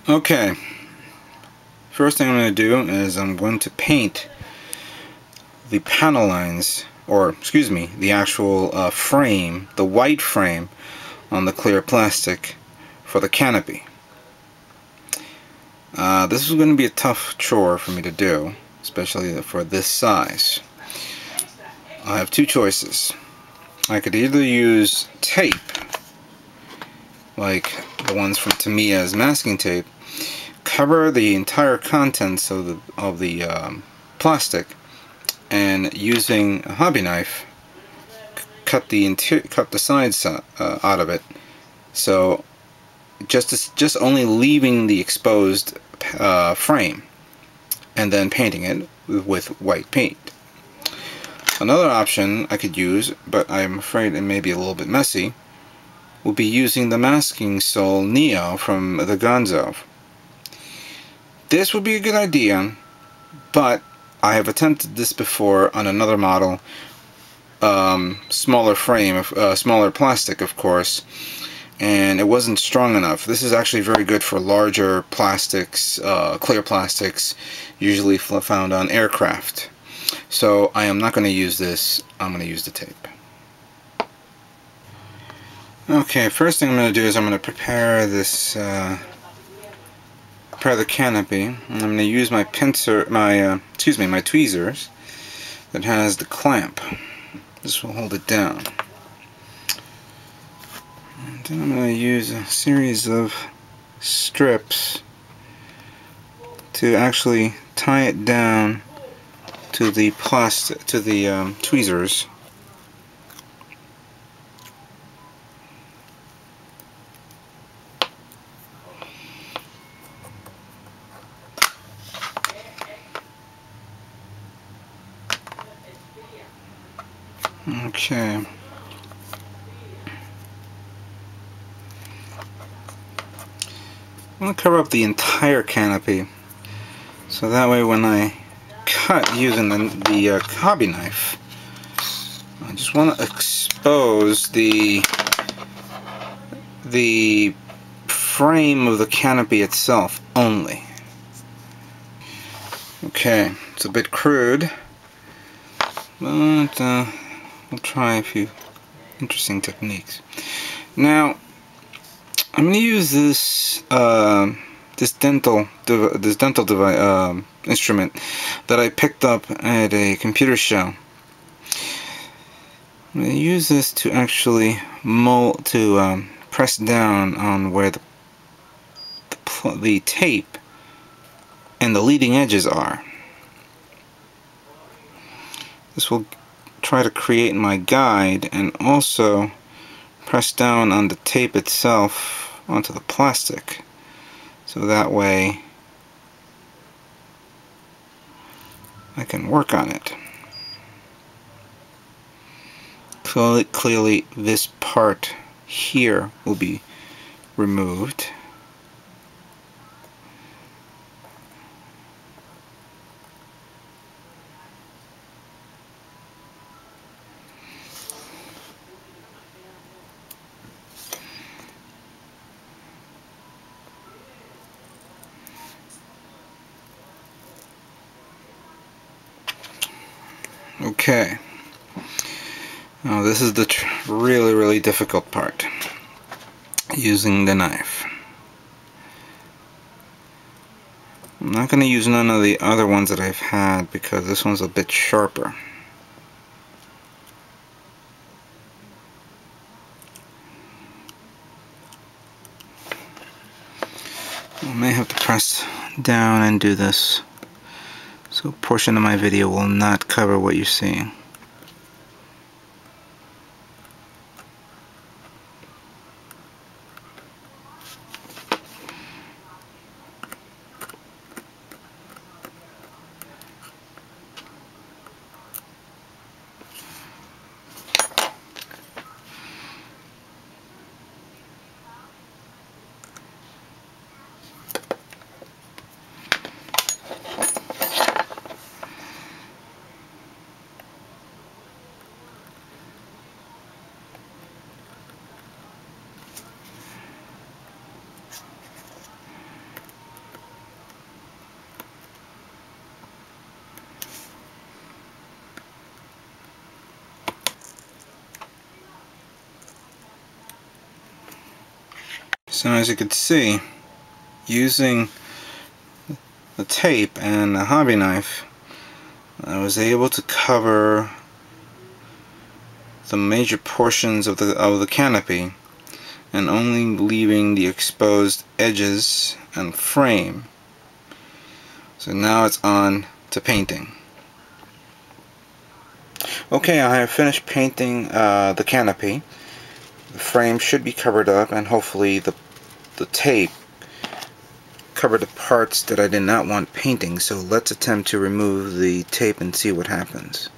Okay, first thing I'm going to do is I'm going to paint the panel lines, or excuse me, the actual frame, the white frame on the clear plastic for the canopy. This is going to be a tough chore for me to do, especially for this size. I have two choices. I could either use tape, like the ones from Tamiya's masking tape, cover the entire contents of the plastic, and using a hobby knife cut the sides out of it, so just only leaving the exposed frame, and then painting it with white paint. Another option I could use, but I'm afraid it may be a little bit messy, would be using the masking sole Neo from the Gonzo. This would be a good idea, but I have attempted this before on another model, smaller frame, smaller plastic of course, and it wasn't strong enough. This is actually very good for larger plastics, clear plastics, usually found on aircraft. So I am not going to use this, I'm going to use the tape. Okay, first thing I'm going to do is I'm going to prepare this, prepare the canopy. I'm going to use my pincer, my tweezers that has the clamp. This will hold it down. And then I'm going to use a series of strips to actually tie it down to the plastic, to the tweezers. Okay. I'm going to cover up the entire canopy, so that way when I cut using the hobby knife, I just want to expose the frame of the canopy itself only. Okay, it's a bit crude, but we'll try a few interesting techniques. Now, I'm going to use this dental device, instrument that I picked up at a computer show. I'm going to use this to actually press down on where the tape and the leading edges are. This will try to create my guide, and also press down on the tape itself onto the plastic, so that way I can work on it. Clearly this part here will be removed. Okay, now this is the really difficult part, using the knife. I'm not going to use none of the other ones that I've had because this one's a bit sharper. I may have to press down and do this, so a portion of my video will not cover what you're seeing. So as you can see, using the tape and a hobby knife, I was able to cover the major portions of the canopy and only leaving the exposed edges and frame. So now it's on to painting. Okay, I have finished painting the canopy. The frame should be covered up, and hopefully the tape covered the parts that I did not want painting. So let's attempt to remove the tape and see what happens.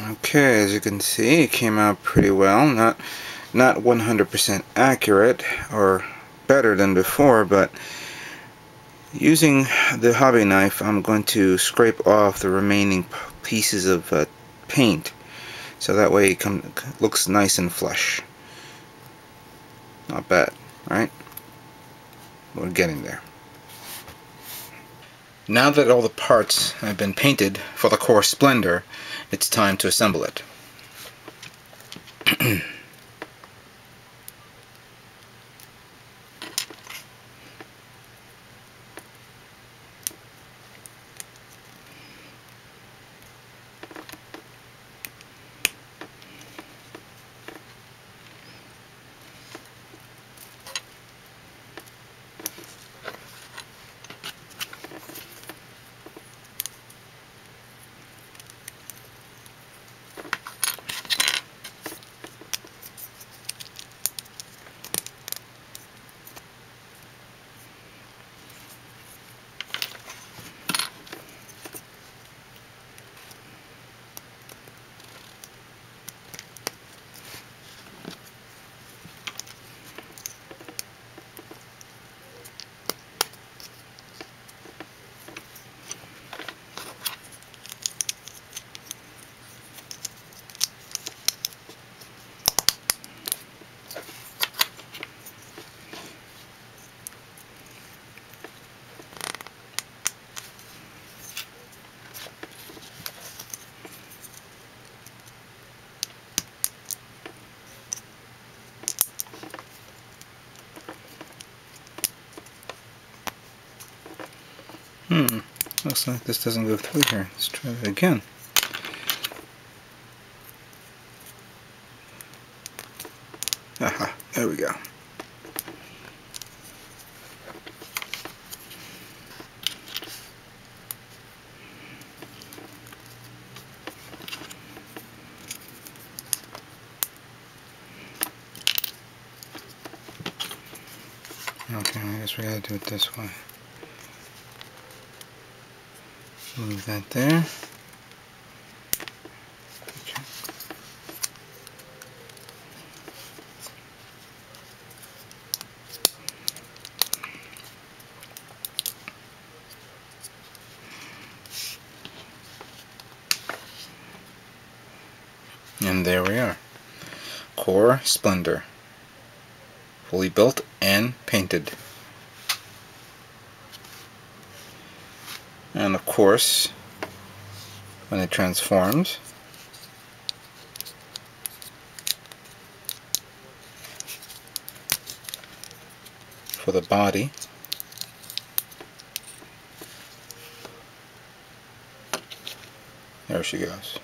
Okay, as you can see, it came out pretty well. Not 100% accurate or better than before, but using the hobby knife, I'm going to scrape off the remaining pieces of paint, so that way it looks nice and flush. Not bad, right? We're getting there. Now that all the parts have been painted for the core Splendor, it's time to assemble it. Looks like this doesn't go through here. Let's try it again. Aha, there we go. Okay, I guess we gotta do it this way. Move that there. Okay. And there we are. Core Splendor. Fully built and painted. And of course, when it transforms, for the body, there she goes.